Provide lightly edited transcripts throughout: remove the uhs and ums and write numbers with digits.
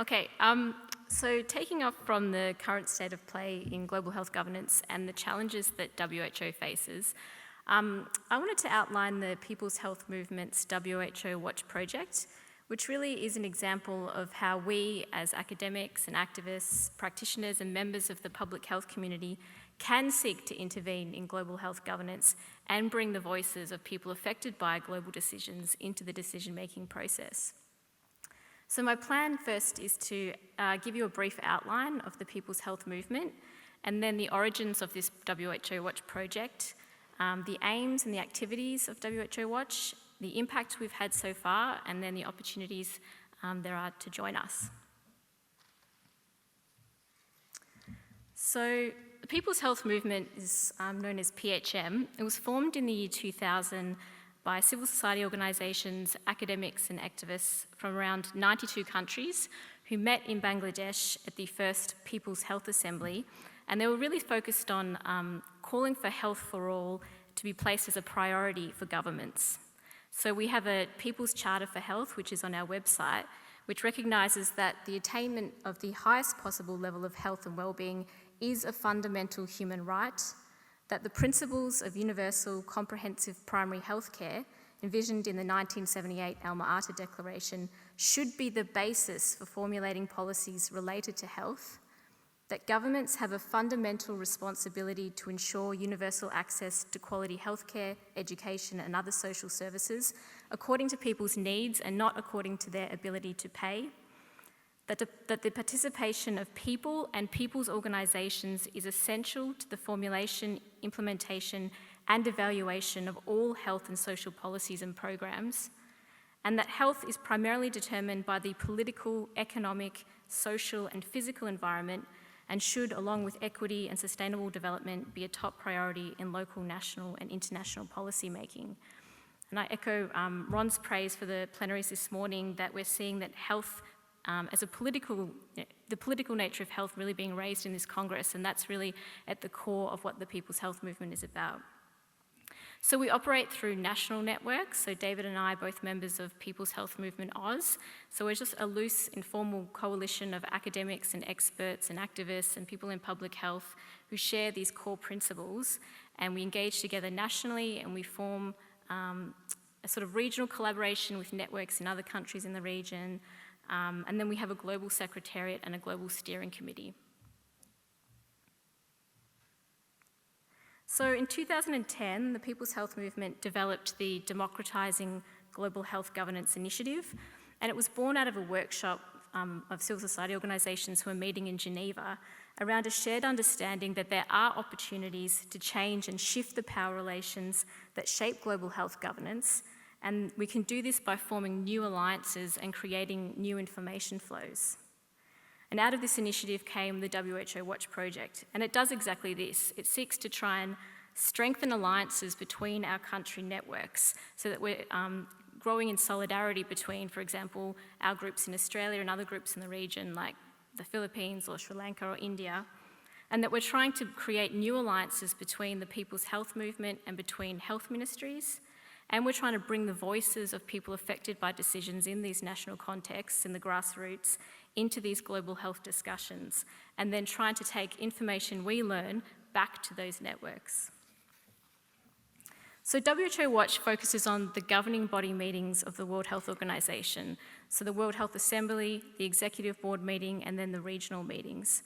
Okay, so taking off from the current state of play in global health governance and the challenges that WHO faces, I wanted to outline the People's Health Movement's WHO Watch project, which really is an example of how we as academics and activists, practitioners and members of the public health community can seek to intervene in global health governance and bring the voices of people affected by global decisions into the decision-making process. So my plan first is to give you a brief outline of the People's Health Movement and then the origins of this WHO Watch project, the aims and the activities of WHO Watch, the impact we've had so far, and then the opportunities there are to join us. So the People's Health Movement is known as PHM. It was formed in the year 2000 by civil society organisations, academics and activists from around 92 countries who met in Bangladesh at the first People's Health Assembly, and they were really focused on calling for health for all to be placed as a priority for governments. So we have a People's Charter for Health, which is on our website, which recognises that the attainment of the highest possible level of health and wellbeing is a fundamental human right, that the principles of universal comprehensive primary health care envisioned in the 1978 Alma-Ata Declaration should be the basis for formulating policies related to health, that governments have a fundamental responsibility to ensure universal access to quality healthcare, education and other social services according to people's needs and not according to their ability to pay, that the participation of people and people's organisations is essential to the formulation, implementation and evaluation of all health and social policies and programs, and that health is primarily determined by the political, economic, social and physical environment and should, along with equity and sustainable development, be a top priority in local, national and international policy making. And I echo Ron's praise for the plenaries this morning that we're seeing that health as the political nature of health really being raised in this Congress, and that's really at the core of what the People's Health Movement is about. So we operate through national networks, so David and I are both members of People's Health Movement Oz, so we're just a loose, informal coalition of academics and experts and activists and people in public health who share these core principles, and we engage together nationally and we form a sort of regional collaboration with networks in other countries in the region. And then we have a global secretariat and a global steering committee. So in 2010, the People's Health Movement developed the Democratising Global Health Governance Initiative, and it was born out of a workshop of civil society organisations who are meeting in Geneva around a shared understanding that there are opportunities to change and shift the power relations that shape global health governance. And we can do this by forming new alliances and creating new information flows. And out of this initiative came the WHO Watch project, and it does exactly this. It seeks to try and strengthen alliances between our country networks so that we're growing in solidarity between, for example, our groups in Australia and other groups in the region like the Philippines or Sri Lanka or India, and that we're trying to create new alliances between the People's Health Movement and between health ministries. And we're trying to bring the voices of people affected by decisions in these national contexts, in the grassroots, into these global health discussions, and then trying to take information we learn back to those networks. So WHO Watch focuses on the governing body meetings of the World Health Organization, so the World Health Assembly, the Executive Board meeting, and then the regional meetings.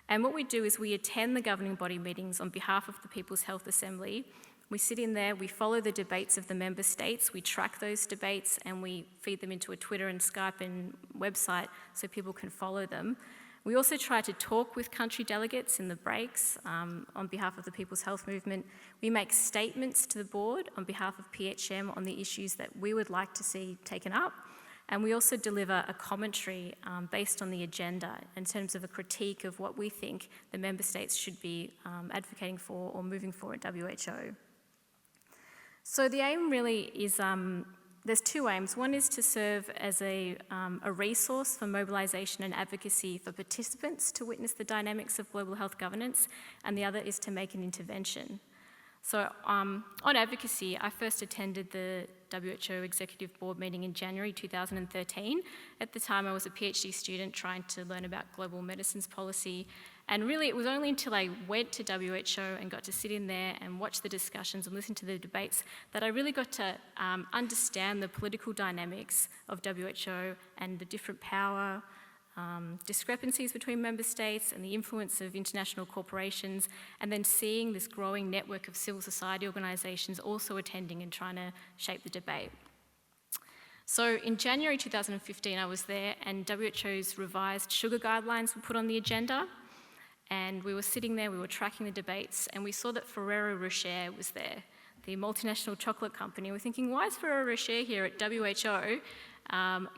And what we do is we attend the governing body meetings on behalf of the People's Health Assembly. We sit in there, we follow the debates of the member states, we track those debates and we feed them into a Twitter and Skype and website so people can follow them. We also try to talk with country delegates in the breaks on behalf of the People's Health Movement. We make statements to the board on behalf of PHM on the issues that we would like to see taken up. And we also deliver a commentary based on the agenda in terms of a critique of what we think the member states should be advocating for or moving for at WHO. So the aim really is, there's two aims. One is to serve as a resource for mobilisation and advocacy for participants to witness the dynamics of global health governance, and the other is to make an intervention. So on advocacy, I first attended the WHO Executive Board meeting in January 2013. At the time, I was a PhD student trying to learn about global medicines policy. And really, it was only until I went to WHO and got to sit in there and watch the discussions and listen to the debates that I really got to understand the political dynamics of WHO and the different power discrepancies between member states and the influence of international corporations, and then seeing this growing network of civil society organisations also attending and trying to shape the debate. So in January 2015, I was there, and WHO's revised sugar guidelines were put on the agenda, and we were sitting there, we were tracking the debates, and we saw that Ferrero Rocher was there, the multinational chocolate company. We're thinking, why is Ferrero Rocher here at WHO?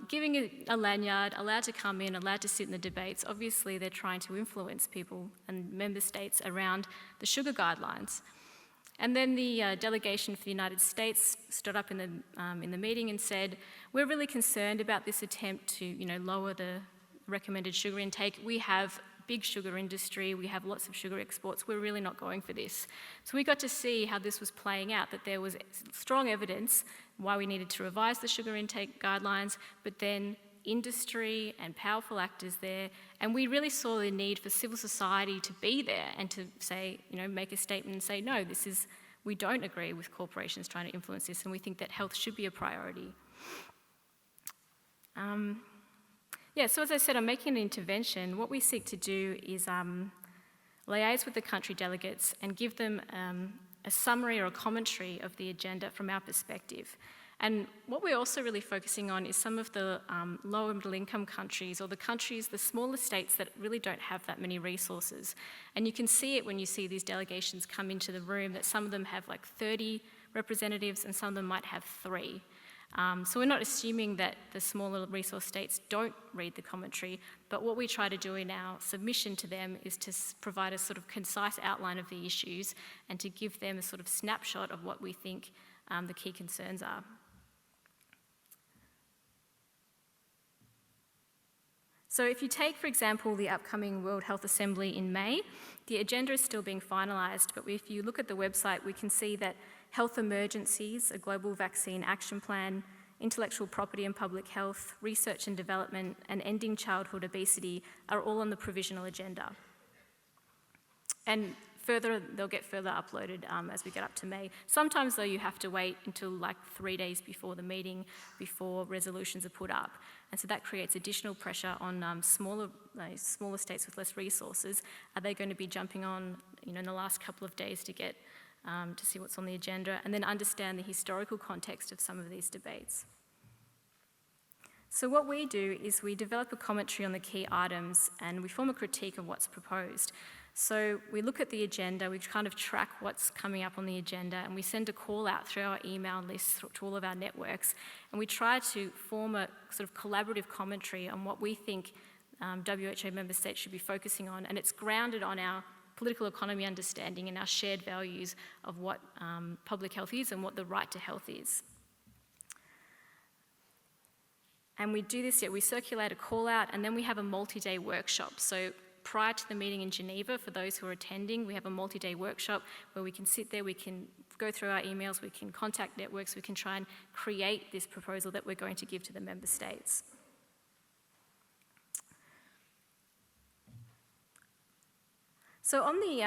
Giving a lanyard, allowed to come in, allowed to sit in the debates. Obviously, they're trying to influence people and member states around the sugar guidelines. And then the delegation for the United States stood up in the meeting and said, we're really concerned about this attempt to, lower the recommended sugar intake. We have big sugar industry, we have lots of sugar exports, we're really not going for this. So we got to see how this was playing out, that there was strong evidence why we needed to revise the sugar intake guidelines, but then industry and powerful actors there, and we really saw the need for civil society to be there and to say, make a statement and say, no, we don't agree with corporations trying to influence this, and we think that health should be a priority. So as I said, I'm making an intervention. What we seek to do is liaise with the country delegates and give them a summary or a commentary of the agenda from our perspective. And what we're also really focusing on is some of the low and middle income countries, or the smaller states that really don't have that many resources. And you can see it when you see these delegations come into the room, that some of them have like 30 representatives and some of them might have 3. So we're not assuming that the smaller resource states don't read the commentary, but what we try to do in our submission to them is to provide a sort of concise outline of the issues and to give them a sort of snapshot of what we think the key concerns are. So if you take, for example, the upcoming World Health Assembly in May, the agenda is still being finalised, but if you look at the website, we can see that health emergencies, a global vaccine action plan, intellectual property and public health, research and development, and ending childhood obesity are all on the provisional agenda. And they'll get further uploaded as we get up to May. Sometimes, though, you have to wait until like 3 days before the meeting before resolutions are put up. And so that creates additional pressure on smaller states with less resources. Are they going to be jumping on, in the last couple of days to get to see what's on the agenda, and then understand the historical context of some of these debates? So what we do is we develop a commentary on the key items and we form a critique of what's proposed. So we look at the agenda, we kind of track what's coming up on the agenda, and we send a call out through our email list to all of our networks, and we try to form a sort of collaborative commentary on what we think WHO member states should be focusing on, and it's grounded on our political economy understanding and our shared values of what public health is and what the right to health is. And we do this, we circulate a call out, and then we have a multi-day workshop. So prior to the meeting in Geneva, for those who are attending, we have a multi-day workshop where we can sit there, we can go through our emails, we can contact networks, we can try and create this proposal that we're going to give to the member states. So on the,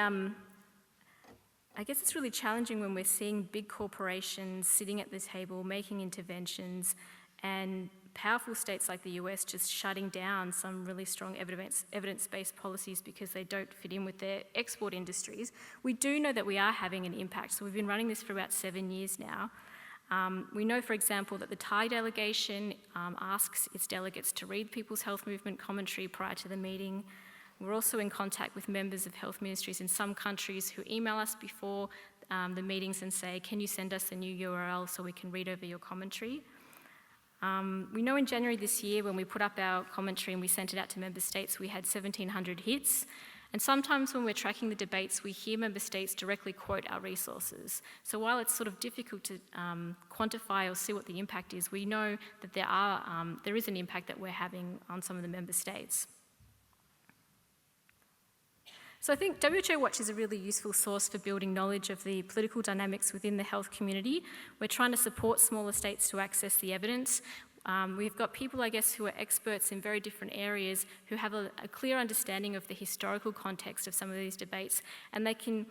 I guess it's really challenging when we're seeing big corporations sitting at the table, making interventions, and powerful states like the US just shutting down some really strong evidence-based policies because they don't fit in with their export industries. We do know that we are having an impact. So we've been running this for about 7 years now. We know, for example, that the Thai delegation asks its delegates to read People's Health Movement commentary prior to the meeting. We're also in contact with members of health ministries in some countries who email us before the meetings and say, can you send us a new URL so we can read over your commentary? We know in January this year when we put up our commentary and we sent it out to member states, we had 1,700 hits. And sometimes when we're tracking the debates, we hear member states directly quote our resources. So while it's sort of difficult to quantify or see what the impact is, we know that there is an impact that we're having on some of the member states. So I think WHO Watch is a really useful source for building knowledge of the political dynamics within the health community. We're trying to support smaller states to access the evidence. We've got people, I guess, who are experts in very different areas who have a clear understanding of the historical context of some of these debates, and they can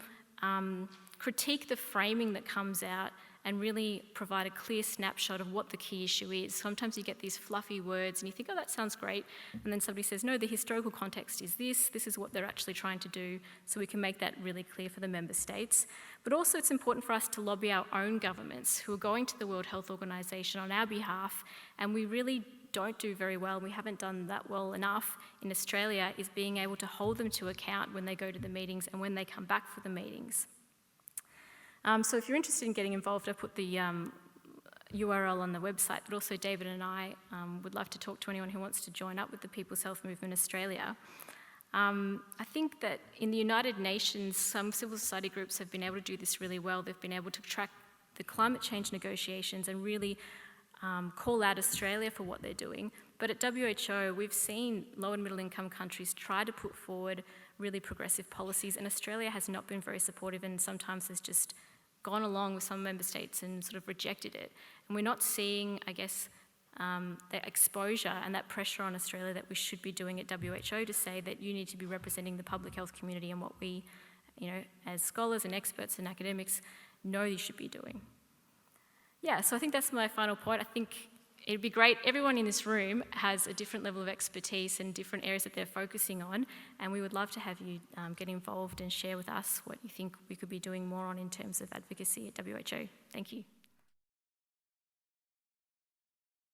critique the framing that comes out and really provide a clear snapshot of what the key issue is. Sometimes you get these fluffy words and you think, oh, that sounds great, and then somebody says, no, the historical context is this is what they're actually trying to do, so we can make that really clear for the member states. But also it's important for us to lobby our own governments who are going to the World Health Organization on our behalf, and we really don't do very well, we haven't done that well enough in Australia, is being able to hold them to account when they go to the meetings and when they come back for the meetings. So if you're interested in getting involved, I put the URL on the website, but also David and I would love to talk to anyone who wants to join up with the People's Health Movement Australia. I think that in the United Nations, some civil society groups have been able to do this really well. They've been able to track the climate change negotiations and really call out Australia for what they're doing. But at WHO, we've seen low and middle income countries try to put forward really progressive policies, and Australia has not been very supportive and sometimes has just gone along with some member states and sort of rejected it. And we're not seeing, I guess, the exposure and that pressure on Australia that we should be doing at WHO to say that you need to be representing the public health community and what we, as scholars and experts and academics know you should be doing. Yeah, so I think that's my final point. I think it'd be great, everyone in this room has a different level of expertise and different areas that they're focusing on, and we would love to have you get involved and share with us what you think we could be doing more on in terms of advocacy at WHO. Thank you.